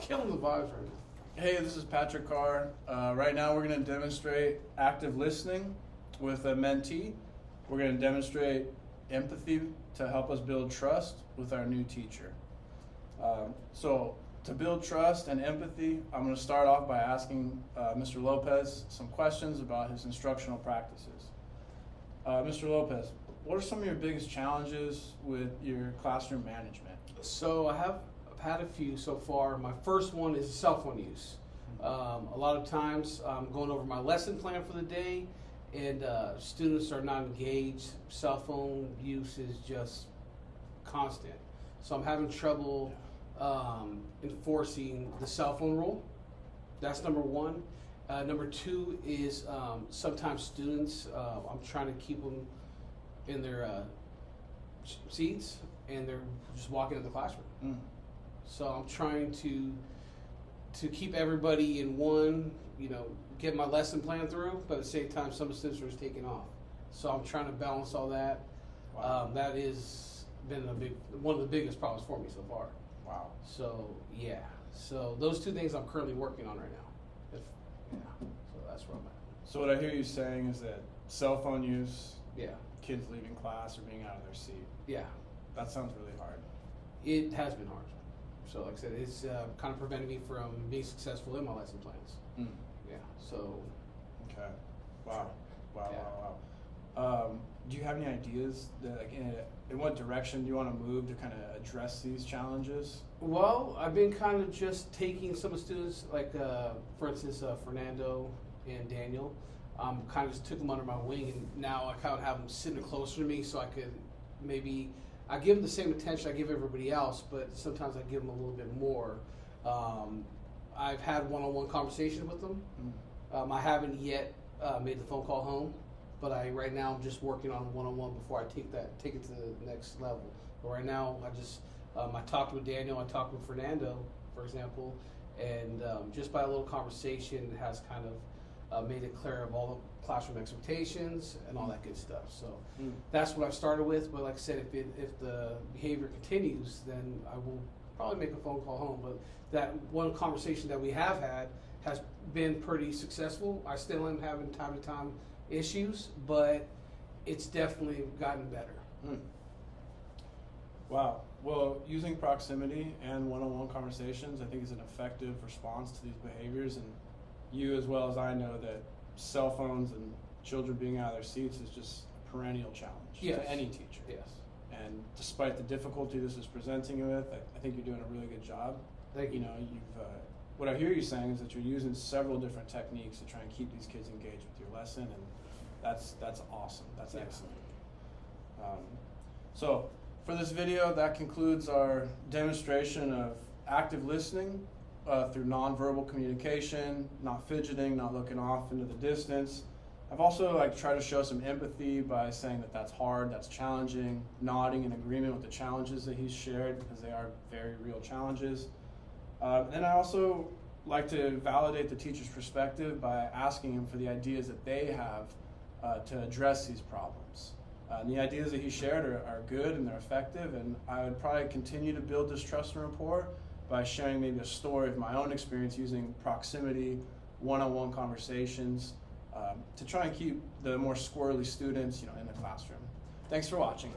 killing the vibes right now. Hey, this is Patrick Carr. Right now we're going to demonstrate active listening with a mentee. We're going to demonstrate empathy to help us build trust with our new teacher. So to build trust and empathy, I'm going to start off by asking Mr. Lopez some questions about his instructional practices. Mr. Lopez, what are some of your biggest challenges with your classroom management? So I've had a few so far. My first one is cell phone use. A lot of times I'm going over my lesson plan for the day, and students are not engaged. Cell phone use is just constant. So I'm having trouble enforcing the cell phone rule. That's number one. Number two is sometimes students, I'm trying to keep them in their seats, and they're just walking in the classroom. So I'm trying to keep everybody in one, get my lesson plan through, but at the same time, some students are just taking off. So I'm trying to balance all that. Wow. That has been one of the biggest problems for me so far. Wow. So yeah, so those two things I'm currently working on right now. So that's where I'm at. So what I hear you saying is that cell phone use, Yeah, kids leaving class or being out of their seat, yeah, that sounds really hard. it has been hard. So like I said, it's kind of prevented me from being successful in my lesson plans. Yeah, so. Okay. Wow. Wow. Yeah. Wow. Wow. Do you have any ideas that, like, in what direction do you want to move to kind of address these challenges? Well, I've been kind of just taking some of the students, like for instance, Fernando and Daniel. Kind of just took them under my wing, and now I kind of have them sitting closer to me, so I could maybe I give them the same attention I give everybody else, but sometimes I give them a little bit more. I've had one-on-one conversation with them. I haven't yet made the phone call home, but right now I'm just working on one-on-one before I take it to the next level. But right now I talked with Daniel, I talked with Fernando, for example, and just by a little conversation has kind of made it clear of all the classroom expectations and all that good stuff. So that's what I've started with. But like I said, if the behavior continues, then I will probably make a phone call home. But that one conversation that we have had has been pretty successful. I still am having time to time issues, but it's definitely gotten better. Wow. Well, using proximity and one-on-one conversations, I think, is an effective response to these behaviors. And you, as well as I, know that cell phones and children being out of their seats is just a perennial challenge to any teacher. Yes. And despite the difficulty this is presenting you with, I think you're doing a really good job. Thank you. What I hear you saying is that you're using several different techniques to try and keep these kids engaged with your lesson, and that's awesome. That's excellent. So for this video, that concludes our demonstration of active listening through nonverbal communication, not fidgeting, not looking off into the distance. I've also tried to show some empathy by saying that that's hard, that's challenging, nodding in agreement with the challenges that he's shared, because they are very real challenges. And I also like to validate the teacher's perspective by asking him for the ideas that they have to address these problems. And the ideas that he shared are good and they're effective, and I would probably continue to build this trust and rapport by sharing maybe a story of my own experience using proximity, one-on-one conversations to try and keep the more squirrely students in the classroom. Thanks for watching.